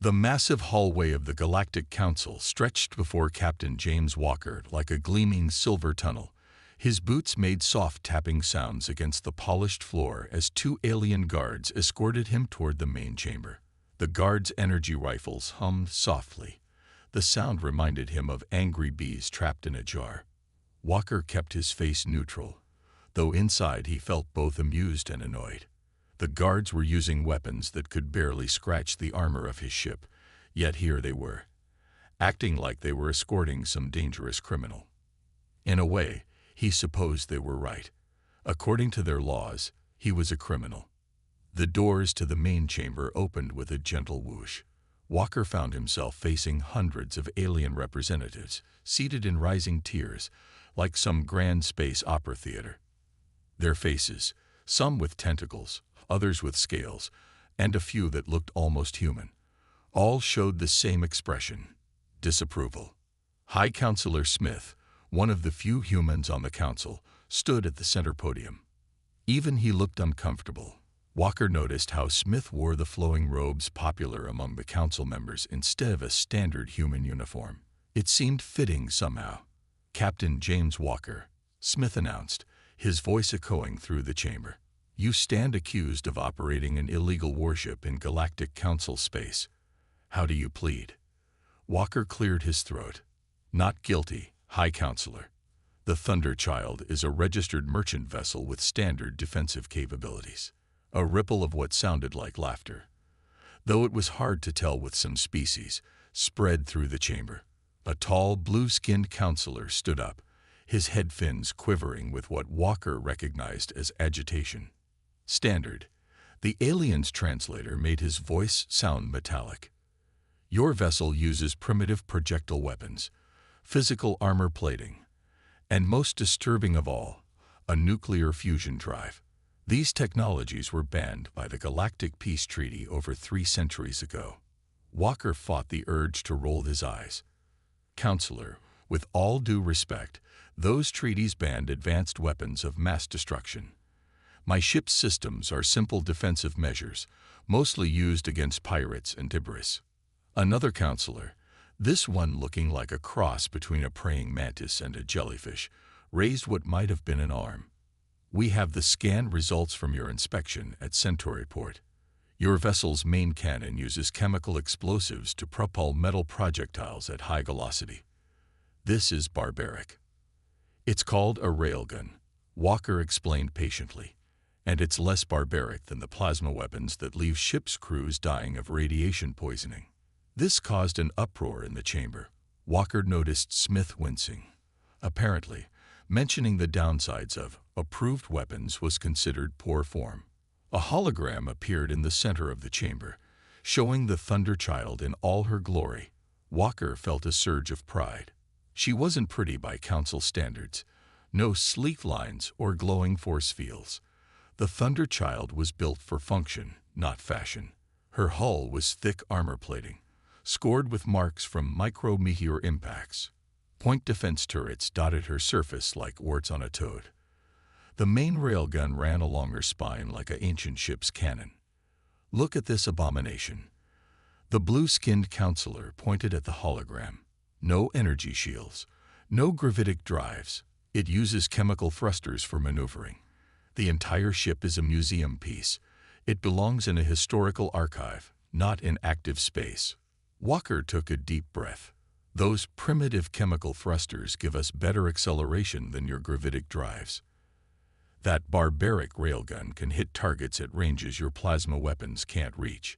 The massive hallway of the Galactic Council stretched before Captain James Walker like a gleaming silver tunnel. His boots made soft tapping sounds against the polished floor as two alien guards escorted him toward the main chamber. The guards' energy rifles hummed softly. The sound reminded him of angry bees trapped in a jar. Walker kept his face neutral, though inside he felt both amused and annoyed. The guards were using weapons that could barely scratch the armor of his ship, yet here they were, acting like they were escorting some dangerous criminal. In a way, he supposed they were right. According to their laws, he was a criminal. The doors to the main chamber opened with a gentle whoosh. Walker found himself facing hundreds of alien representatives, seated in rising tiers, like some grand space opera theater. Their faces, some with tentacles, others with scales, and a few that looked almost human, all showed the same expression: disapproval. High Counselor Smith, one of the few humans on the council, stood at the center podium. Even he looked uncomfortable. Walker noticed how Smith wore the flowing robes popular among the council members instead of a standard human uniform. It seemed fitting somehow. "Captain James Walker," Smith announced, his voice echoing through the chamber. "You stand accused of operating an illegal warship in Galactic Council space. How do you plead?" Walker cleared his throat. "Not guilty, High Counselor. The Thunder Child is a registered merchant vessel with standard defensive capabilities." A ripple of what sounded like laughter, though it was hard to tell with some species, spread through the chamber. A tall, blue-skinned counselor stood up, his head fins quivering with what Walker recognized as agitation. "Standard." The alien's translator made his voice sound metallic. "Your vessel uses primitive projectile weapons, physical armor plating, and most disturbing of all, a nuclear fusion drive. These technologies were banned by the Galactic Peace Treaty over 3 centuries ago." Walker fought the urge to roll his eyes. "Counselor, with all due respect, those treaties banned advanced weapons of mass destruction. My ship's systems are simple defensive measures, mostly used against pirates and debris." Another counselor, this one looking like a cross between a praying mantis and a jellyfish, raised what might have been an arm. "We have the scan results from your inspection at Centauri Port. Your vessel's main cannon uses chemical explosives to propel metal projectiles at high velocity. This is barbaric." "It's called a railgun," Walker explained patiently, "and it's less barbaric than the plasma weapons that leave ship's crews dying of radiation poisoning." This caused an uproar in the chamber. Walker noticed Smith wincing. Apparently, mentioning the downsides of approved weapons was considered poor form. A hologram appeared in the center of the chamber, showing the Thunder Child in all her glory. Walker felt a surge of pride. She wasn't pretty by council standards. No sleek lines or glowing force fields. The Thunder Child was built for function, not fashion. Her hull was thick armor plating, scored with marks from micro-meteor impacts. Point defense turrets dotted her surface like warts on a toad. The main railgun ran along her spine like an ancient ship's cannon. "Look at this abomination." The blue-skinned counselor pointed at the hologram. "No energy shields, no gravitic drives. It uses chemical thrusters for maneuvering. The entire ship is a museum piece. It belongs in a historical archive, not in active space." Walker took a deep breath. "Those primitive chemical thrusters give us better acceleration than your gravitic drives. That barbaric railgun can hit targets at ranges your plasma weapons can't reach.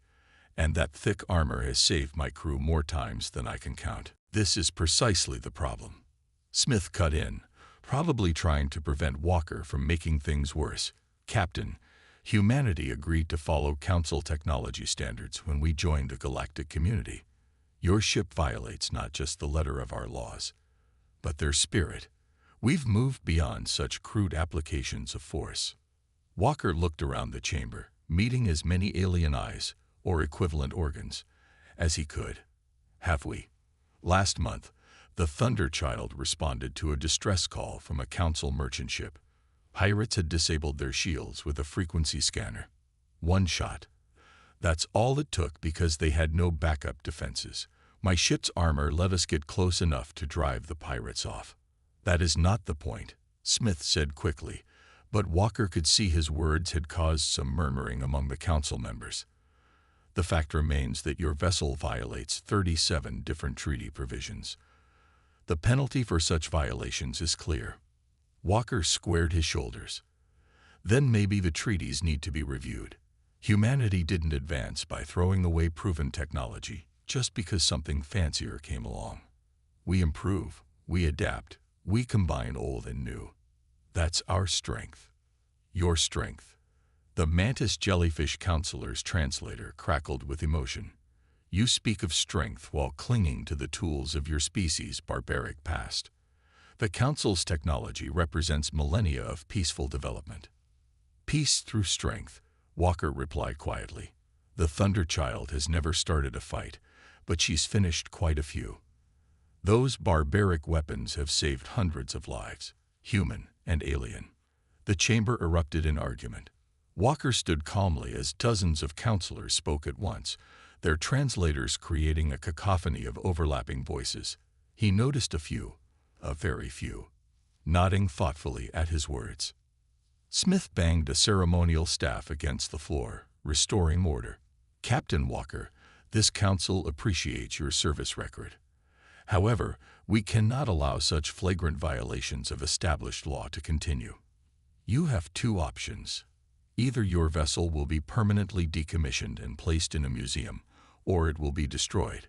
And that thick armor has saved my crew more times than I can count." "This is precisely the problem," Smith cut in, probably trying to prevent Walker from making things worse. "Captain, humanity agreed to follow Council technology standards when we joined the galactic community. Your ship violates not just the letter of our laws, but their spirit. We've moved beyond such crude applications of force." Walker looked around the chamber, meeting as many alien eyes, or equivalent organs, as he could. "Have we?" Last month, the Thunder Child responded to a distress call from a Council merchant ship. Pirates had disabled their shields with a frequency scanner. One shot. That's all it took because they had no backup defenses. My ship's armor let us get close enough to drive the pirates off. That is not the point, Smith said quickly, but Walker could see his words had caused some murmuring among the council members. The fact remains that your vessel violates 37 different treaty provisions. The penalty for such violations is clear. Walker squared his shoulders. Then maybe the treaties need to be reviewed. Humanity didn't advance by throwing away proven technology just because something fancier came along. We improve, we adapt, we combine old and new. That's our strength. Your strength. The mantis jellyfish counselor's translator crackled with emotion. You speak of strength while clinging to the tools of your species' barbaric past. The Council's technology represents millennia of peaceful development. Peace through strength, Walker replied quietly. The Thunder Child has never started a fight, but she's finished quite a few. Those barbaric weapons have saved hundreds of lives, human and alien. The chamber erupted in argument. Walker stood calmly as dozens of counselors spoke at once, their translators creating a cacophony of overlapping voices. He noticed a very few, nodding thoughtfully at his words. Smith banged a ceremonial staff against the floor, restoring order. Captain Walker, this council appreciates your service record. However, we cannot allow such flagrant violations of established law to continue. You have two options. Either your vessel will be permanently decommissioned and placed in a museum, or it will be destroyed.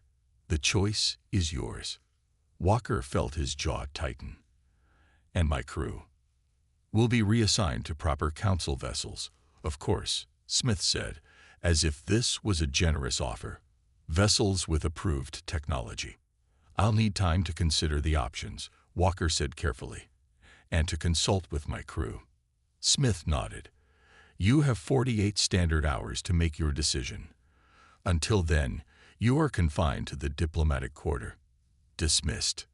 The choice is yours. Walker felt his jaw tighten. And my crew will be reassigned to proper council vessels, of course, Smith said, as if this was a generous offer. Vessels with approved technology. I'll need time to consider the options, Walker said carefully, and to consult with my crew. Smith nodded. You have 48 standard hours to make your decision. Until then, you are confined to the diplomatic quarter. Dismissed.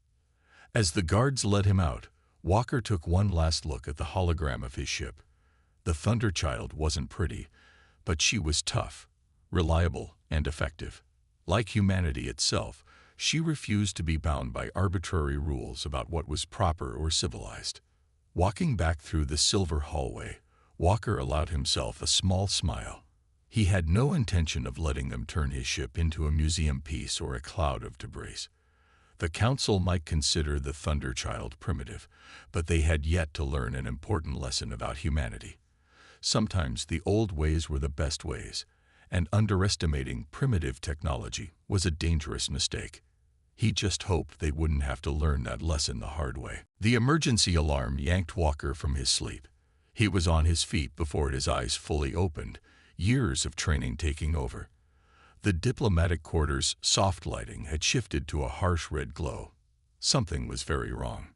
As the guards led him out, Walker took one last look at the hologram of his ship. The Thunder Child wasn't pretty, but she was tough, reliable, and effective. Like humanity itself, she refused to be bound by arbitrary rules about what was proper or civilized. Walking back through the silver hallway, Walker allowed himself a small smile. He had no intention of letting them turn his ship into a museum piece or a cloud of debris. The council might consider the Thunder Child primitive, but they had yet to learn an important lesson about humanity. Sometimes the old ways were the best ways, and underestimating primitive technology was a dangerous mistake. He just hoped they wouldn't have to learn that lesson the hard way. The emergency alarm yanked Walker from his sleep. He was on his feet before his eyes fully opened, years of training taking over. The diplomatic quarters' soft lighting had shifted to a harsh red glow. Something was very wrong.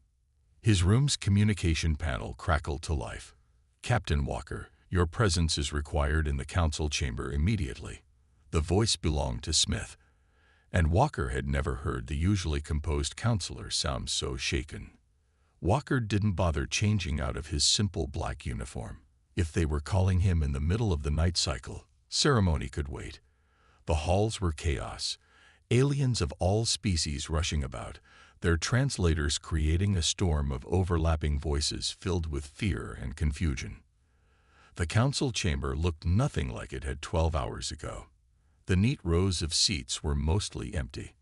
His room's communication panel crackled to life. Captain Walker, your presence is required in the council chamber immediately. The voice belonged to Smith, and Walker had never heard the usually composed counselor sound so shaken. Walker didn't bother changing out of his simple black uniform. If they were calling him in the middle of the night cycle, ceremony could wait. The halls were chaos, aliens of all species rushing about, their translators creating a storm of overlapping voices filled with fear and confusion. The council chamber looked nothing like it had 12 hours ago. The neat rows of seats were mostly empty.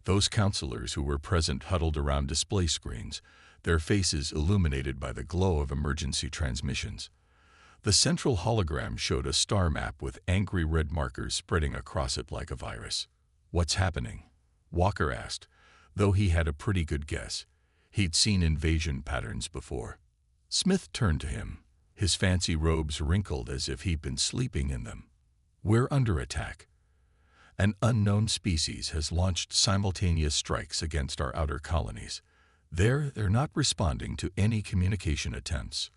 Those counselors who were present huddled around display screens, their faces illuminated by the glow of emergency transmissions. The central hologram showed a star map with angry red markers spreading across it like a virus. What's happening? Walker asked, though he had a pretty good guess. He'd seen invasion patterns before. Smith turned to him, his fancy robes wrinkled as if he'd been sleeping in them. We're under attack. An unknown species has launched simultaneous strikes against our outer colonies. They're not responding to any communication attempts.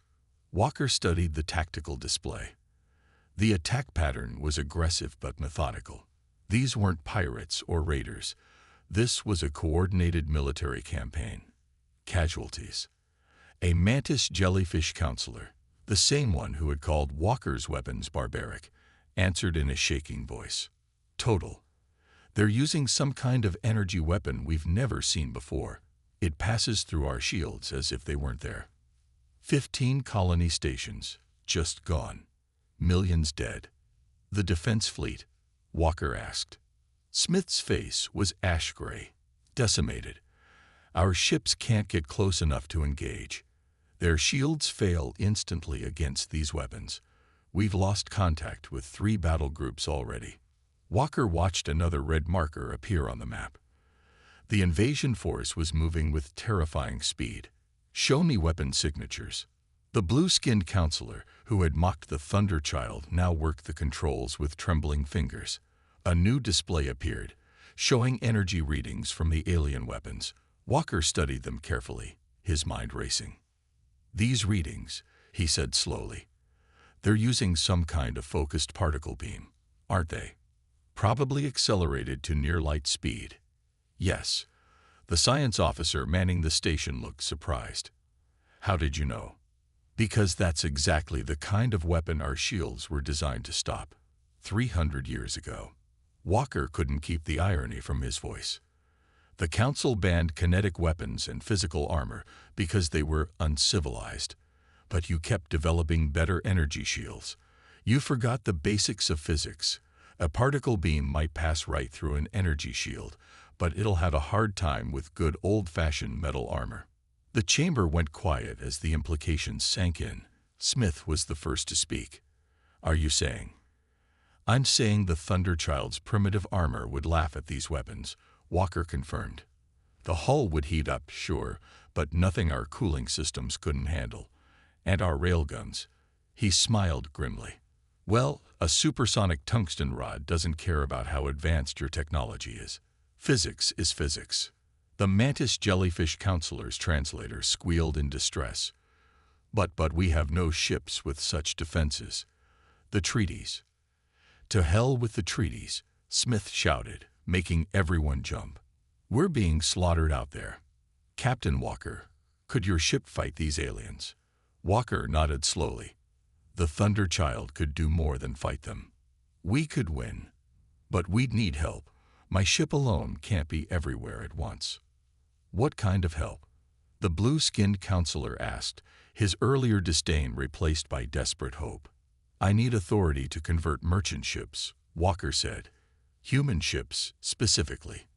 Walker studied the tactical display. The attack pattern was aggressive but methodical. These weren't pirates or raiders. This was a coordinated military campaign. Casualties. A mantis jellyfish counselor, the same one who had called Walker's weapons barbaric, answered in a shaking voice. Total. They're using some kind of energy weapon we've never seen before. It passes through our shields as if they weren't there. 15 colony stations, just gone. Millions dead. The defense fleet? Walker asked. Smith's face was ash-gray, decimated. Our ships can't get close enough to engage. Their shields fail instantly against these weapons. We've lost contact with 3 battle groups already. Walker watched another red marker appear on the map. The invasion force was moving with terrifying speed. Show me weapon signatures. The blue-skinned counselor, who had mocked the Thunder Child, now worked the controls with trembling fingers. A new display appeared, showing energy readings from the alien weapons. Walker studied them carefully, his mind racing. These readings, he said slowly. They're using some kind of focused particle beam, aren't they? Probably accelerated to near-light speed. Yes. The science officer manning the station looked surprised. How did you know? Because that's exactly the kind of weapon our shields were designed to stop. 300 years ago. Walker couldn't keep the irony from his voice. The Council banned kinetic weapons and physical armor because they were uncivilized. But you kept developing better energy shields. You forgot the basics of physics. A particle beam might pass right through an energy shield, but it'll have a hard time with good old-fashioned metal armor. The chamber went quiet as the implications sank in. Smith was the first to speak. Are you saying? I'm saying the Thunder Child's primitive armor would laugh at these weapons, Walker confirmed. The hull would heat up, sure, but nothing our cooling systems couldn't handle. And our railguns. He smiled grimly. Well, a supersonic tungsten rod doesn't care about how advanced your technology is. Physics is physics. The mantis jellyfish counselor's translator squealed in distress. But we have no ships with such defenses. The treaties. To hell with the treaties, Smith shouted, making everyone jump. We're being slaughtered out there. Captain Walker, could your ship fight these aliens? Walker nodded slowly. The Thunder Child could do more than fight them. We could win. But we'd need help. My ship alone can't be everywhere at once. What kind of help? The blue-skinned counselor asked, his earlier disdain replaced by desperate hope. I need authority to convert merchant ships, Walker said. Human ships, specifically.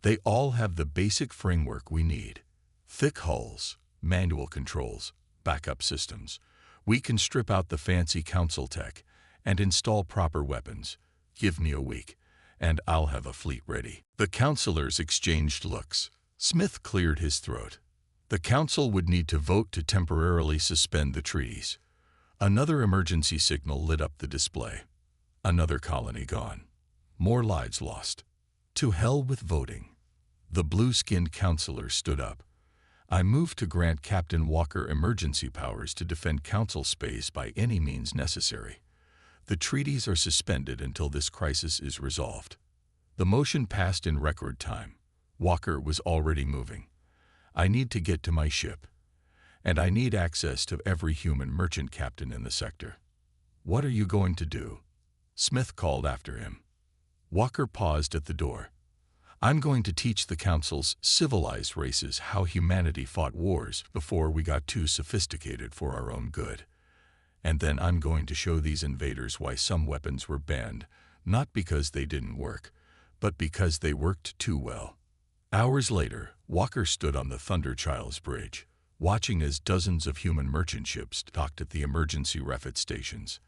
They all have the basic framework we need. Thick hulls, manual controls, backup systems. We can strip out the fancy council tech and install proper weapons. Give me a week, and I'll have a fleet ready. The counselors exchanged looks. Smith cleared his throat. The council would need to vote to temporarily suspend the treaties. Another emergency signal lit up the display. Another colony gone. More lives lost. To hell with voting. The blue-skinned counselor stood up. I move to grant Captain Walker emergency powers to defend council space by any means necessary. The treaties are suspended until this crisis is resolved. The motion passed in record time. Walker was already moving. I need to get to my ship. And I need access to every human merchant captain in the sector. What are you going to do? Smith called after him. Walker paused at the door. I'm going to teach the Council's civilized races how humanity fought wars before we got too sophisticated for our own good. And then I'm going to show these invaders why some weapons were banned, not because they didn't work, but because they worked too well. Hours later, Walker stood on the Thunder Child's bridge, watching as dozens of human merchant ships docked at the emergency refit stations.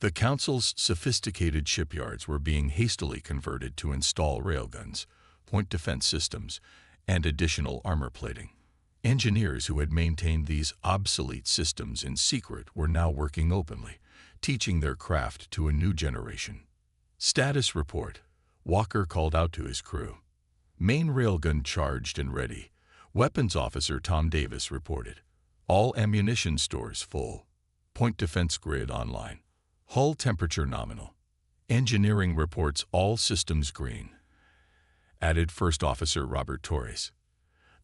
The Council's sophisticated shipyards were being hastily converted to install railguns, point defense systems, and additional armor plating. Engineers who had maintained these obsolete systems in secret were now working openly, teaching their craft to a new generation. Status report. Walker called out to his crew. Main railgun charged and ready. Weapons Officer Tom Davis reported. All ammunition stores full. Point defense grid online. Hull temperature nominal. Engineering reports all systems green. Added First Officer Robert Torres.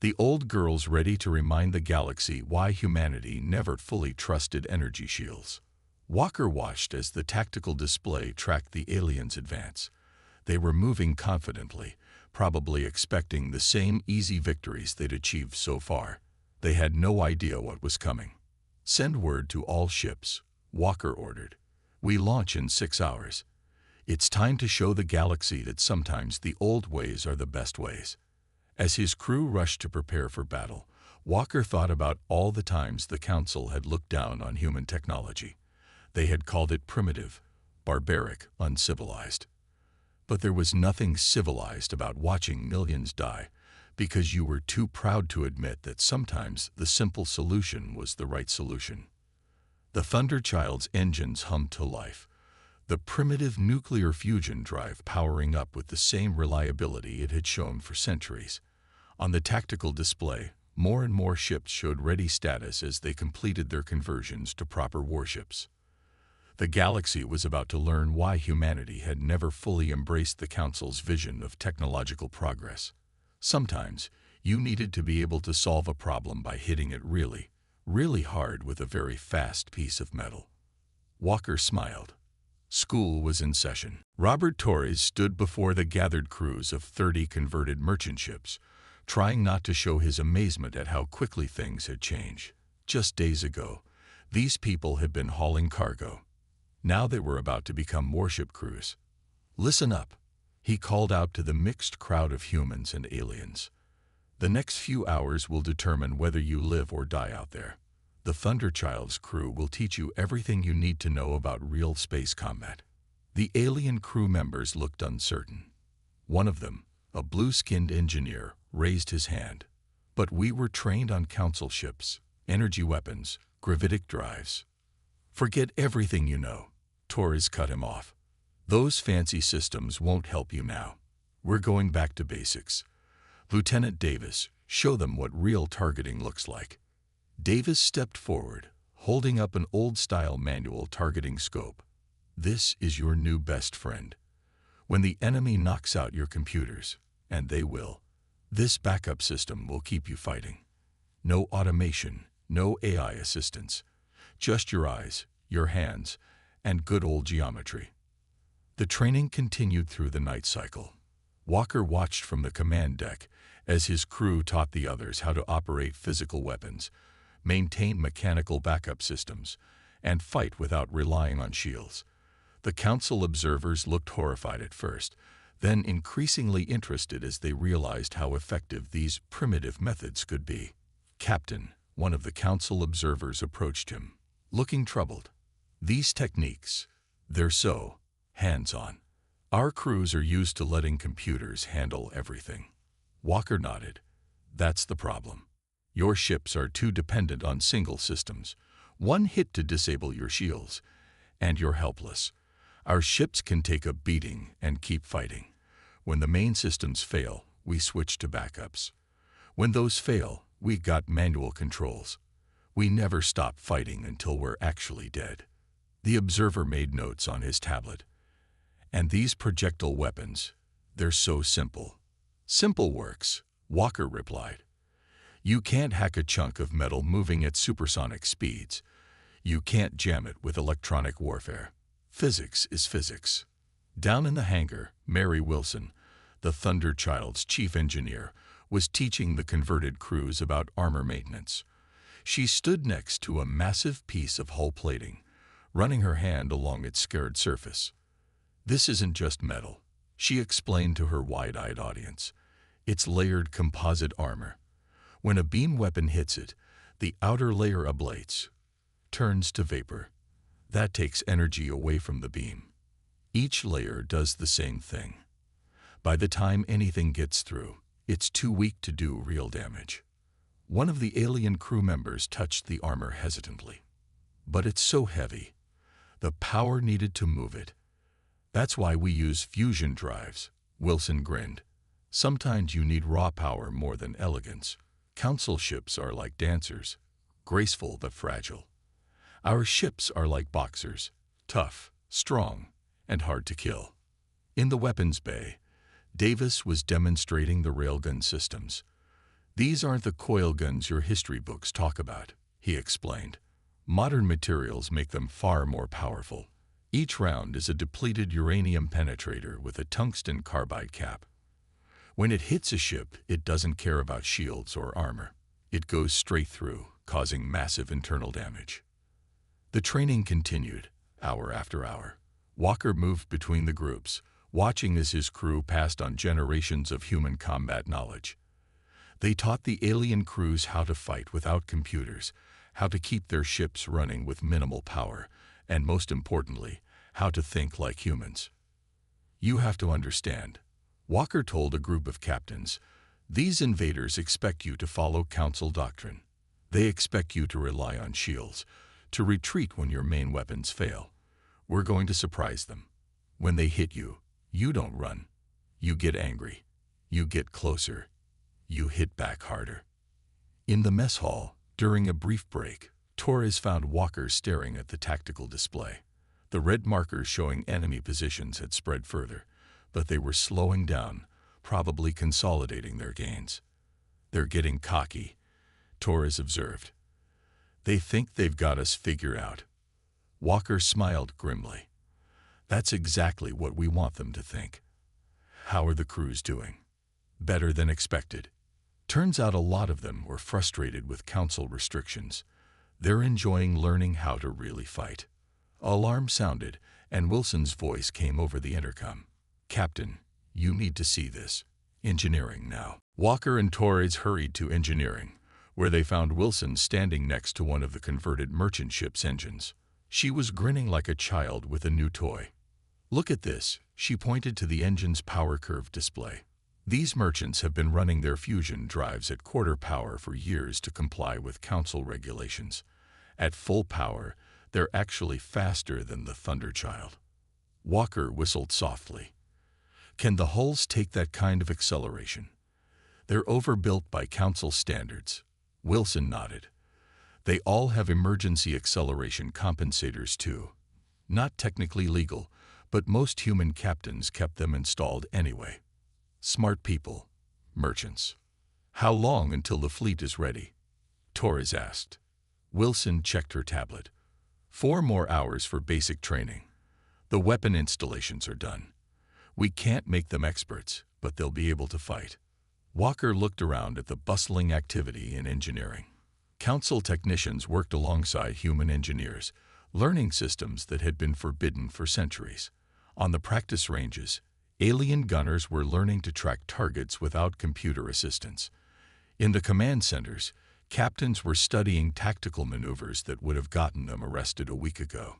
The old girl's ready to remind the galaxy why humanity never fully trusted energy shields. Walker watched as the tactical display tracked the aliens' advance. They were moving confidently, probably expecting the same easy victories they'd achieved so far. They had no idea what was coming. "Send word to all ships," Walker ordered. "We launch in 6 hours. It's time to show the galaxy that sometimes the old ways are the best ways." As his crew rushed to prepare for battle, Walker thought about all the times the Council had looked down on human technology. They had called it primitive, barbaric, uncivilized. But there was nothing civilized about watching millions die, because you were too proud to admit that sometimes the simple solution was the right solution. The Thunderchild's engines hummed to life, the primitive nuclear fusion drive powering up with the same reliability it had shown for centuries. On the tactical display, more and more ships showed ready status as they completed their conversions to proper warships. The galaxy was about to learn why humanity had never fully embraced the Council's vision of technological progress. Sometimes, you needed to be able to solve a problem by hitting it really, really hard with a very fast piece of metal. Walker smiled. School was in session. Robert Torres stood before the gathered crews of 30 converted merchant ships, trying not to show his amazement at how quickly things had changed. Just days ago, these people had been hauling cargo. Now they were about to become warship crews. "Listen up," he called out to the mixed crowd of humans and aliens. "The next few hours will determine whether you live or die out there. The Thunderchild's crew will teach you everything you need to know about real space combat." The alien crew members looked uncertain. One of them, a blue-skinned engineer, raised his hand. "But we were trained on Council ships, energy weapons, gravitic drives." "Forget everything you know," Torres cut him off. "Those fancy systems won't help you now. We're going back to basics. Lieutenant Davis, show them what real targeting looks like." Davis stepped forward, holding up an old-style manual targeting scope. "This is your new best friend. When the enemy knocks out your computers, and they will, this backup system will keep you fighting. No automation, no AI assistance. Just your eyes, your hands, and good old geometry." The training continued through the night cycle. Walker watched from the command deck as his crew taught the others how to operate physical weapons, maintain mechanical backup systems, and fight without relying on shields. The Council observers looked horrified at first, then increasingly interested as they realized how effective these primitive methods could be. "Captain," one of the Council observers approached him, looking troubled. "These techniques, they're so hands-on. Our crews are used to letting computers handle everything." Walker nodded. "That's the problem. Your ships are too dependent on single systems. One hit to disable your shields, and you're helpless. Our ships can take a beating and keep fighting. When the main systems fail, we switch to backups. When those fail, we got manual controls. We never stop fighting until we're actually dead." The observer made notes on his tablet. "And these projectile weapons, they're so simple." "Simple works," Walker replied. "You can't hack a chunk of metal moving at supersonic speeds. You can't jam it with electronic warfare. Physics is physics." Down in the hangar, Mary Wilson, the Thunderchild's chief engineer, was teaching the converted crews about armor maintenance. She stood next to a massive piece of hull plating, running her hand along its scarred surface. "This isn't just metal," she explained to her wide-eyed audience. "It's layered composite armor. When a beam weapon hits it, the outer layer ablates, turns to vapor. That takes energy away from the beam. Each layer does the same thing. By the time anything gets through, it's too weak to do real damage." One of the alien crew members touched the armor hesitantly. "But it's so heavy. The power needed to move it. That's why we use fusion drives," Wilson grinned. "Sometimes you need raw power more than elegance. Council ships are like dancers, graceful but fragile. Our ships are like boxers, tough, strong, and hard to kill." In the weapons bay, Davis was demonstrating the railgun systems. "These aren't the coil guns your history books talk about," he explained. Modern materials make them far more powerful. Each round is a depleted uranium penetrator with a tungsten carbide cap. When it hits a ship, it doesn't care about shields or armor. It goes straight through, causing massive internal damage. The training continued, hour after hour. Walker moved between the groups, watching as his crew passed on generations of human combat knowledge. They taught the alien crews how to fight without computers, how to keep their ships running with minimal power, and most importantly, how to think like humans. "You have to understand," Walker told a group of captains, "these invaders expect you to follow Council doctrine. They expect you to rely on shields, to retreat when your main weapons fail. We're going to surprise them. When they hit you, you don't run. You get angry. You get closer. You hit back harder." In the mess hall, during a brief break, Torres found Walker staring at the tactical display. The red markers showing enemy positions had spread further, but they were slowing down, probably consolidating their gains. "They're getting cocky," Torres observed. "They think they've got us figured out." Walker smiled grimly. "That's exactly what we want them to think." "How are the crews doing?" "Better than expected." Turns out a lot of them were frustrated with Council restrictions. They're enjoying learning how to really fight. Alarm sounded, and Wilson's voice came over the intercom. "Captain, you need to see this. Engineering now." Walker and Torres hurried to engineering, where they found Wilson standing next to one of the converted merchant ship's engines. She was grinning like a child with a new toy. "Look at this," she pointed to the engine's power curve display. "These merchants have been running their fusion drives at quarter power for years to comply with Council regulations. At full power, they're actually faster than the Thunderchild." Walker whistled softly. "Can the hulls take that kind of acceleration?" "They're overbuilt by Council standards." Wilson nodded. "They all have emergency acceleration compensators too. Not technically legal, but most human captains kept them installed anyway. Smart people. Merchants." "How long until the fleet is ready?" Torres asked. Wilson checked her tablet. 4 more hours for basic training. The weapon installations are done. We can't make them experts, but they'll be able to fight." Walker looked around at the bustling activity in engineering. Council technicians worked alongside human engineers, learning systems that had been forbidden for centuries. On the practice ranges, alien gunners were learning to track targets without computer assistance. In the command centers, captains were studying tactical maneuvers that would have gotten them arrested a week ago.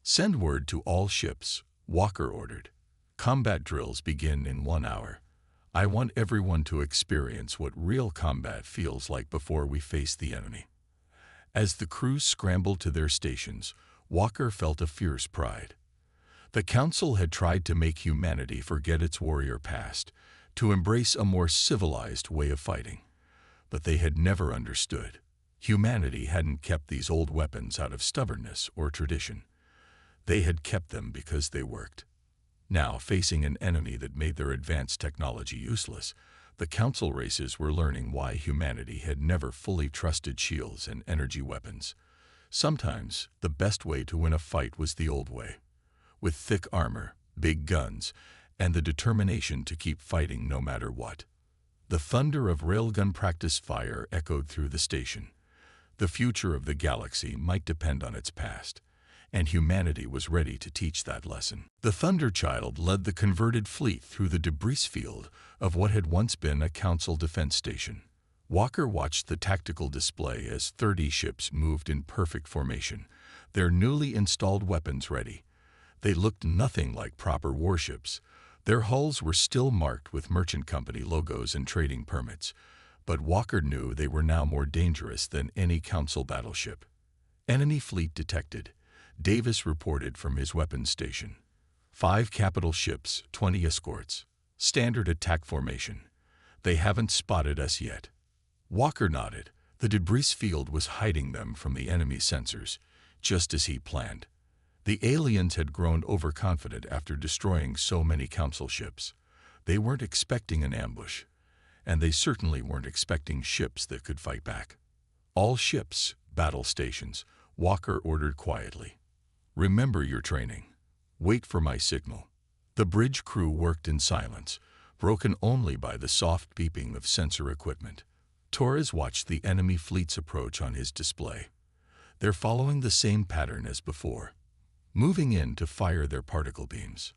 "Send word to all ships," Walker ordered. "Combat drills begin in 1 hour. I want everyone to experience what real combat feels like before we face the enemy." As the crews scrambled to their stations, Walker felt a fierce pride. The Council had tried to make humanity forget its warrior past, to embrace a more civilized way of fighting. But they had never understood. Humanity hadn't kept these old weapons out of stubbornness or tradition. They had kept them because they worked. Now, facing an enemy that made their advanced technology useless, the Council races were learning why humanity had never fully trusted shields and energy weapons. Sometimes, the best way to win a fight was the old way, with thick armor, big guns, and the determination to keep fighting no matter what. The thunder of railgun practice fire echoed through the station. The future of the galaxy might depend on its past, and humanity was ready to teach that lesson. The Thunderchild led the converted fleet through the debris field of what had once been a Council defense station. Walker watched the tactical display as 30 ships moved in perfect formation, their newly installed weapons ready. They looked nothing like proper warships. Their hulls were still marked with merchant company logos and trading permits, but Walker knew they were now more dangerous than any Council battleship. "Enemy fleet detected," Davis reported from his weapons station. 5 capital ships, 20 escorts. Standard attack formation. They haven't spotted us yet." Walker nodded. The debris field was hiding them from the enemy sensors, just as he planned. The aliens had grown overconfident after destroying so many Council ships. They weren't expecting an ambush, and they certainly weren't expecting ships that could fight back. "All ships, battle stations, Walker ordered quietly. "Remember your training. Wait for my signal." The bridge crew worked in silence, broken only by the soft beeping of sensor equipment. Torres watched the enemy fleet's approach on his display. They're following the same pattern as before, moving in to fire their particle beams.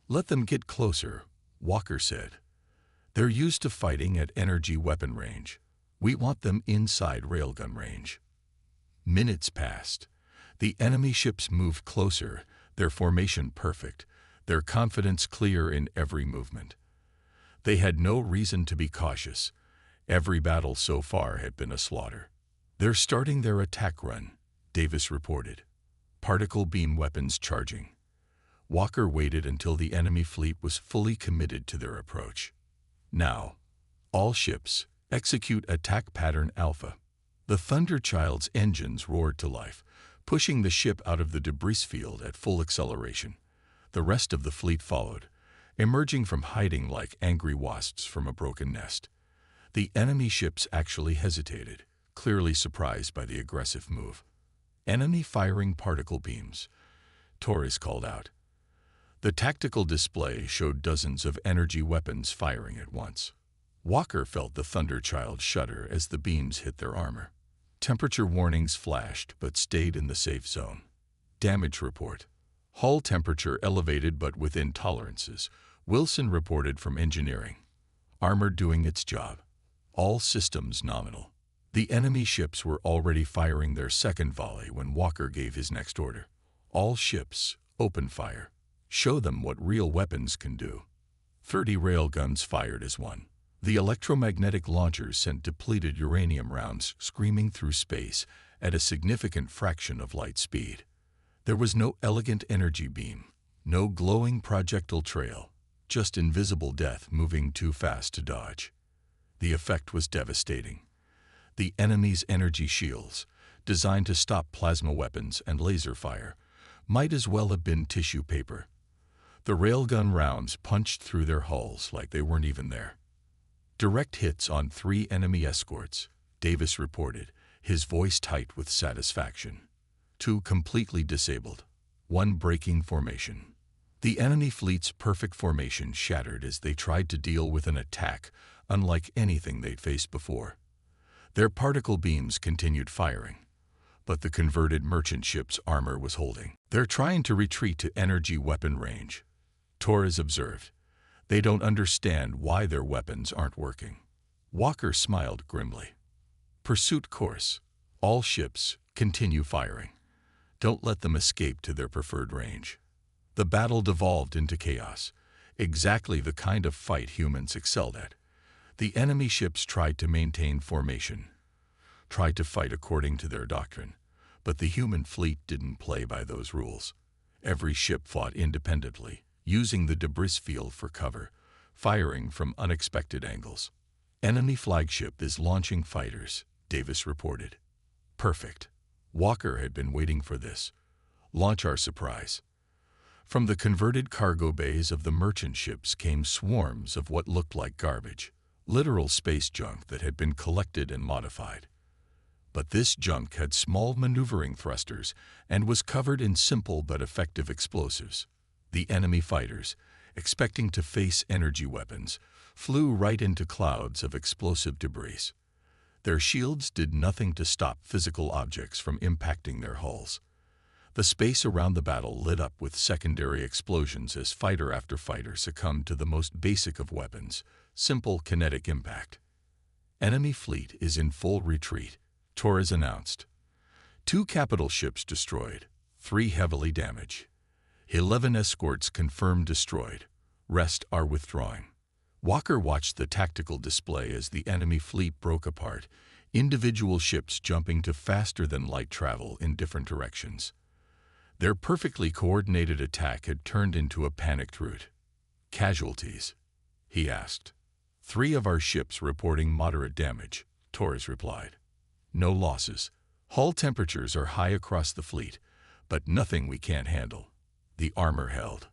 "Let them get closer," Walker said. "They're used to fighting at energy weapon range. We want them inside railgun range." Minutes passed. The enemy ships moved closer, their formation perfect, their confidence clear in every movement. They had no reason to be cautious. Every battle so far had been a slaughter. "They're starting their attack run," Davis reported. "Particle beam weapons charging." Walker waited until the enemy fleet was fully committed to their approach. "Now, all ships, execute attack pattern Alpha." The Thunderchild's engines roared to life, pushing the ship out of the debris field at full acceleration. The rest of the fleet followed, emerging from hiding like angry wasps from a broken nest. The enemy ships actually hesitated, clearly surprised by the aggressive move. "Enemy firing particle beams," Torres called out. The tactical display showed dozens of energy weapons firing at once. Walker felt the Thunderchild shudder as the beams hit their armor. Temperature warnings flashed but stayed in the safe zone. Damage report. Hull temperature elevated but within tolerances, Wilson reported from engineering. Armor doing its job. All systems nominal. The enemy ships were already firing their second volley when Walker gave his next order. "All ships, open fire. Show them what real weapons can do." 30 railguns fired as one. The electromagnetic launchers sent depleted uranium rounds screaming through space at a significant fraction of light speed. There was no elegant energy beam, no glowing projectile trail, just invisible death moving too fast to dodge. The effect was devastating. The enemy's energy shields, designed to stop plasma weapons and laser fire, might as well have been tissue paper. The railgun rounds punched through their hulls like they weren't even there. "Direct hits on 3 enemy escorts," Davis reported, his voice tight with satisfaction. 2 completely disabled, 1 breaking formation. The enemy fleet's perfect formation shattered as they tried to deal with an attack unlike anything they'd faced before. Their particle beams continued firing, but the converted merchant ship's armor was holding. "They're trying to retreat to energy weapon range," Torres observed. "They don't understand why their weapons aren't working." Walker smiled grimly. "Pursuit course. All ships, continue firing. Don't let them escape to their preferred range." The battle devolved into chaos, exactly the kind of fight humans excelled at. The enemy ships tried to maintain formation, tried to fight according to their doctrine, but the human fleet didn't play by those rules. Every ship fought independently, using the debris field for cover, firing from unexpected angles. "Enemy flagship is launching fighters," Davis reported. "Perfect. Walker had been waiting for this. Launch our surprise." From the converted cargo bays of the merchant ships came swarms of what looked like garbage, literal space junk that had been collected and modified. But this junk had small maneuvering thrusters and was covered in simple but effective explosives. The enemy fighters, expecting to face energy weapons, flew right into clouds of explosive debris. Their shields did nothing to stop physical objects from impacting their hulls. The space around the battle lit up with secondary explosions as fighter after fighter succumbed to the most basic of weapons, simple kinetic impact. "Enemy fleet is in full retreat," Torres announced. 2 capital ships destroyed, 3 heavily damaged. 11 escorts confirmed destroyed. Rest are withdrawing. Walker watched the tactical display as the enemy fleet broke apart, individual ships jumping to faster-than-light travel in different directions. Their perfectly coordinated attack had turned into a panicked rout. "Casualties?" he asked. 3 of our ships reporting moderate damage," Torres replied. "No losses. Hull temperatures are high across the fleet, but nothing we can't handle." The armor held.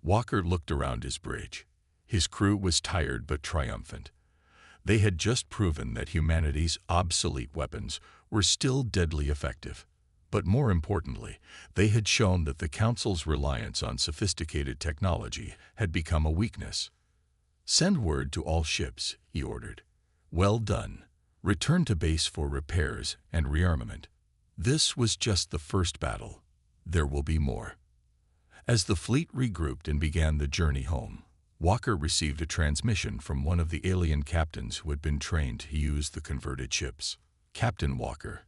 Walker looked around his bridge. His crew was tired but triumphant. They had just proven that humanity's obsolete weapons were still deadly effective. But more importantly, they had shown that the Council's reliance on sophisticated technology had become a weakness. "Send word to all ships," he ordered. "Well done. Return to base for repairs and rearmament." This was just the first battle. There will be more. As the fleet regrouped and began the journey home, Walker received a transmission from one of the alien captains who had been trained to use the converted ships. "Captain Walker."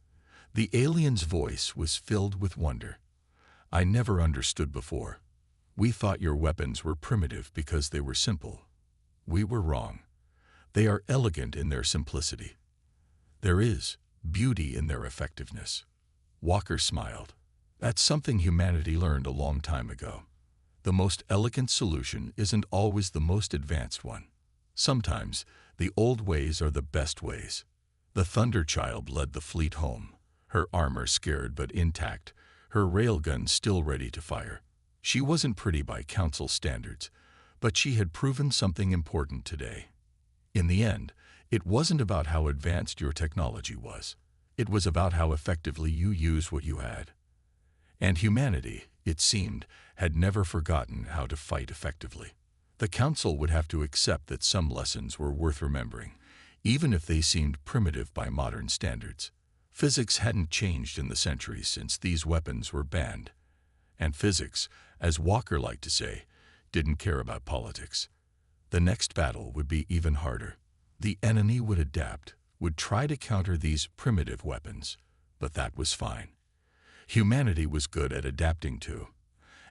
The alien's voice was filled with wonder. "I never understood before. We thought your weapons were primitive because they were simple. We were wrong. They are elegant in their simplicity. There is beauty in their effectiveness." Walker smiled. "That's something humanity learned a long time ago. The most elegant solution isn't always the most advanced one. Sometimes the old ways are the best ways." The Thunderchild led the fleet home, her armor scared but intact, her railgun still ready to fire. She wasn't pretty by Council standards, but she had proven something important today. In the end, it wasn't about how advanced your technology was. It was about how effectively you used what you had. And humanity, it seemed, had never forgotten how to fight effectively. The Council would have to accept that some lessons were worth remembering, even if they seemed primitive by modern standards. Physics hadn't changed in the centuries since these weapons were banned. And physics, as Walker liked to say, didn't care about politics. The next battle would be even harder. The enemy would adapt, would try to counter these primitive weapons, but that was fine. Humanity was good at adapting too.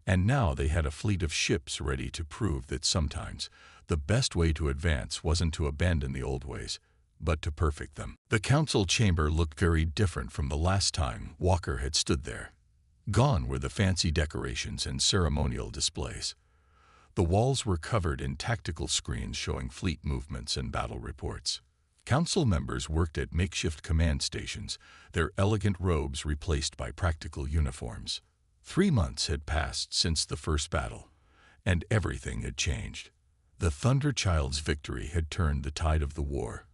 And now they had a fleet of ships ready to prove that sometimes the best way to advance wasn't to abandon the old ways, but to perfect them. The Council chamber looked very different from the last time Walker had stood there. Gone were the fancy decorations and ceremonial displays. The walls were covered in tactical screens showing fleet movements and battle reports. Council members worked at makeshift command stations, their elegant robes replaced by practical uniforms. 3 months had passed since the first battle, and everything had changed. The Thunderchild's victory had turned the tide of the war,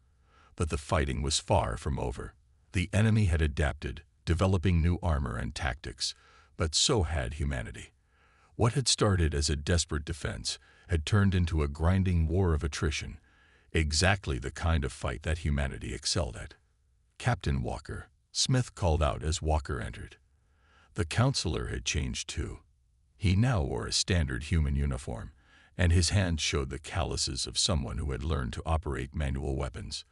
but the fighting was far from over. The enemy had adapted, developing new armor and tactics, but so had humanity. What had started as a desperate defense had turned into a grinding war of attrition, exactly the kind of fight that humanity excelled at. "Captain Walker," Smith called out as Walker entered. The counselor had changed too. He now wore a standard human uniform, and his hands showed the calluses of someone who had learned to operate manual weapons.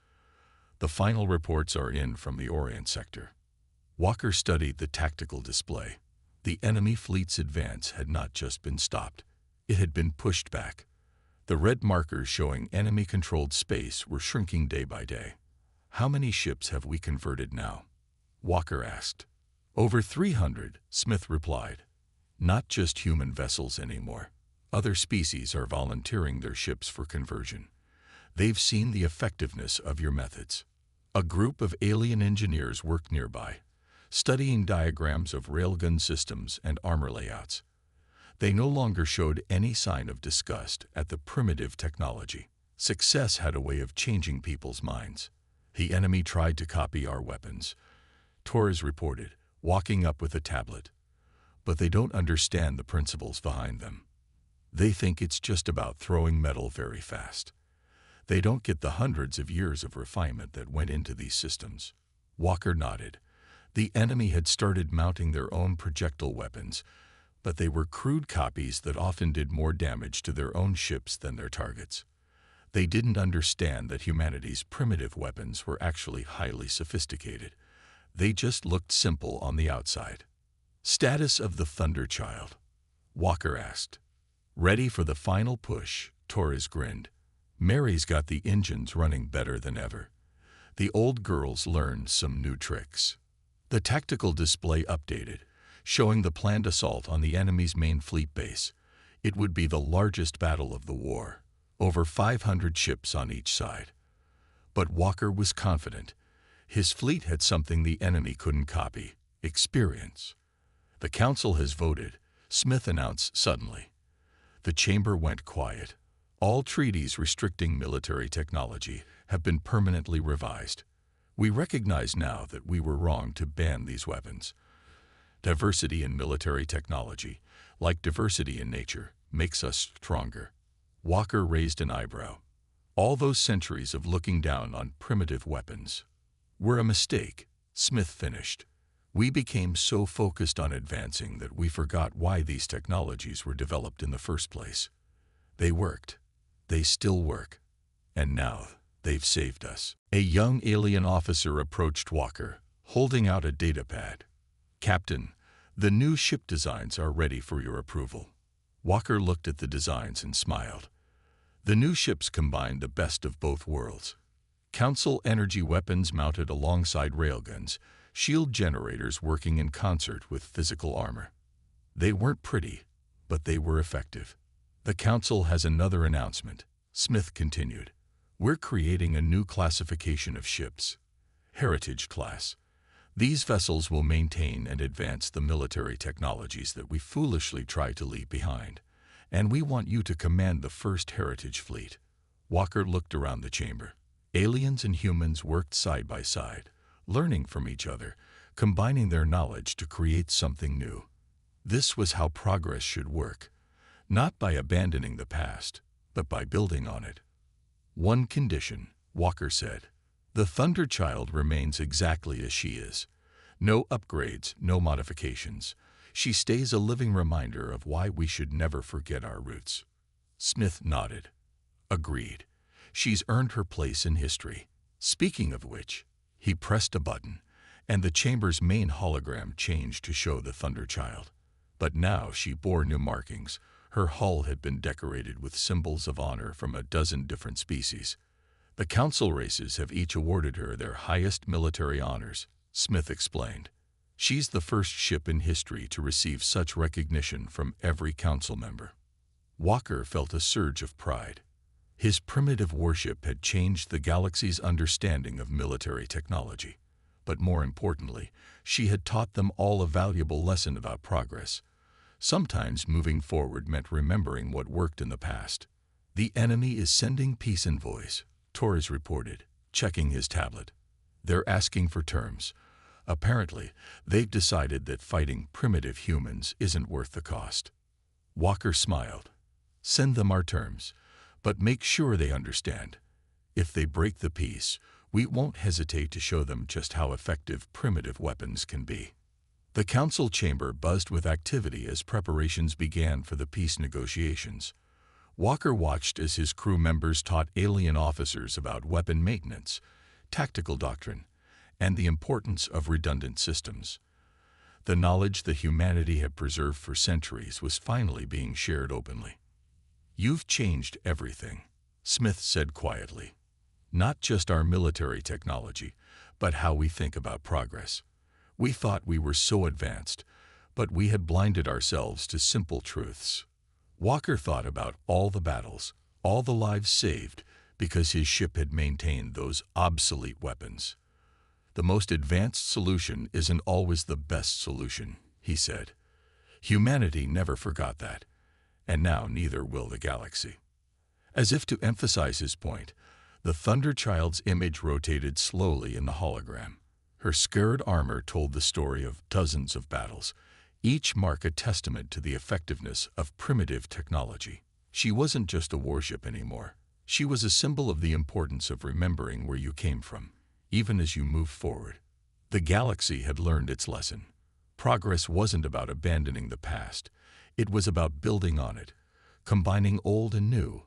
"The final reports are in from the Orient sector." Walker studied the tactical display. The enemy fleet's advance had not just been stopped, it had been pushed back. The red markers showing enemy-controlled space were shrinking day by day. "How many ships have we converted now?" Walker asked. "Over 300, Smith replied. "Not just human vessels anymore. Other species are volunteering their ships for conversion. They've seen the effectiveness of your methods." A group of alien engineers worked nearby, studying diagrams of railgun systems and armor layouts. They no longer showed any sign of disgust at the primitive technology. Success had a way of changing people's minds. "The enemy tried to copy our weapons," Torres reported, walking up with a tablet. "But they don't understand the principles behind them. They think it's just about throwing metal very fast. They don't get the hundreds of years of refinement that went into these systems." Walker nodded. The enemy had started mounting their own projectile weapons, but they were crude copies that often did more damage to their own ships than their targets. They didn't understand that humanity's primitive weapons were actually highly sophisticated. They just looked simple on the outside. "Status of the Thunderchild?" Walker asked. "Ready for the final push," Torres grinned. "Mary's got the engines running better than ever. The old girls learned some new tricks." The tactical display updated, showing the planned assault on the enemy's main fleet base. It would be the largest battle of the war, over 500 ships on each side. But Walker was confident. His fleet had something the enemy couldn't copy: experience. "The Council has voted," Smith announced suddenly. The chamber went quiet. "All treaties restricting military technology have been permanently revised. We recognize now that we were wrong to ban these weapons. Diversity in military technology, like diversity in nature, makes us stronger. Walker raised an eyebrow. All those centuries of looking down on primitive weapons were a mistake, Smith finished. We became so focused on advancing that we forgot why these technologies were developed in the first place. They worked. They still work. And now, they've saved us. A young alien officer approached Walker, holding out a datapad. "Captain, the new ship designs are ready for your approval." Walker looked at the designs and smiled. The new ships combined the best of both worlds. Council energy weapons mounted alongside railguns, shield generators working in concert with physical armor. They weren't pretty, but they were effective. "The Council has another announcement," Smith continued. "We're creating a new classification of ships, Heritage Class. These vessels will maintain and advance the military technologies that we foolishly try to leave behind, and we want you to command the first Heritage Fleet." Walker looked around the chamber. Aliens and humans worked side by side, learning from each other, combining their knowledge to create something new. This was how progress should work, not by abandoning the past, but by building on it. "One condition," Walker said. "The Thunder Child remains exactly as she is. No upgrades, no modifications. She stays a living reminder of why we should never forget our roots." Smith nodded. "Agreed. She's earned her place in history." Speaking of which, he pressed a button, and the chamber's main hologram changed to show the Thunder Child. But now she bore new markings. Her hull had been decorated with symbols of honor from a dozen different species. "The Council races have each awarded her their highest military honors," Smith explained. "She's the first ship in history to receive such recognition from every Council member." Walker felt a surge of pride. His primitive warship had changed the galaxy's understanding of military technology. But more importantly, she had taught them all a valuable lesson about progress. Sometimes moving forward meant remembering what worked in the past. "The enemy is sending peace envoys," Torres reported, checking his tablet. "They're asking for terms. Apparently, they've decided that fighting primitive humans isn't worth the cost." Walker smiled. "Send them our terms, but make sure they understand. If they break the peace, we won't hesitate to show them just how effective primitive weapons can be." The Council chamber buzzed with activity as preparations began for the peace negotiations. Walker watched as his crew members taught alien officers about weapon maintenance, tactical doctrine, and the importance of redundant systems. The knowledge that humanity had preserved for centuries was finally being shared openly. "You've changed everything," Smith said quietly. "Not just our military technology, but how we think about progress. We thought we were so advanced, but we had blinded ourselves to simple truths." Walker thought about all the battles, all the lives saved, because his ship had maintained those obsolete weapons. "The most advanced solution isn't always the best solution," he said. "Humanity never forgot that, and now neither will the galaxy." As if to emphasize his point, the Thunder Child's image rotated slowly in the hologram. Her scarred armor told the story of dozens of battles, each mark a testament to the effectiveness of primitive technology. She wasn't just a warship anymore. She was a symbol of the importance of remembering where you came from, even as you move forward. The galaxy had learned its lesson. Progress wasn't about abandoning the past. It was about building on it, combining old and new,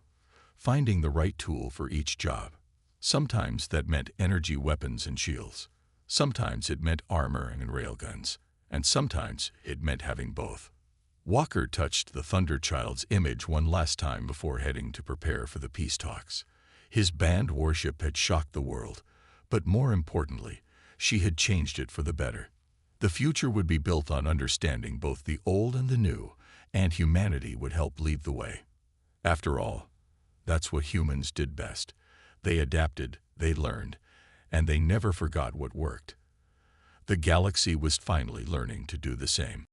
finding the right tool for each job. Sometimes that meant energy weapons and shields. Sometimes it meant armor and railguns. And sometimes it meant having both. Walker touched the Thunder Child's image one last time before heading to prepare for the peace talks. His banned warship had shocked the world, but more importantly, she had changed it for the better. The future would be built on understanding both the old and the new, and humanity would help lead the way. After all, that's what humans did best. They adapted, they learned, and they never forgot what worked. The galaxy was finally learning to do the same.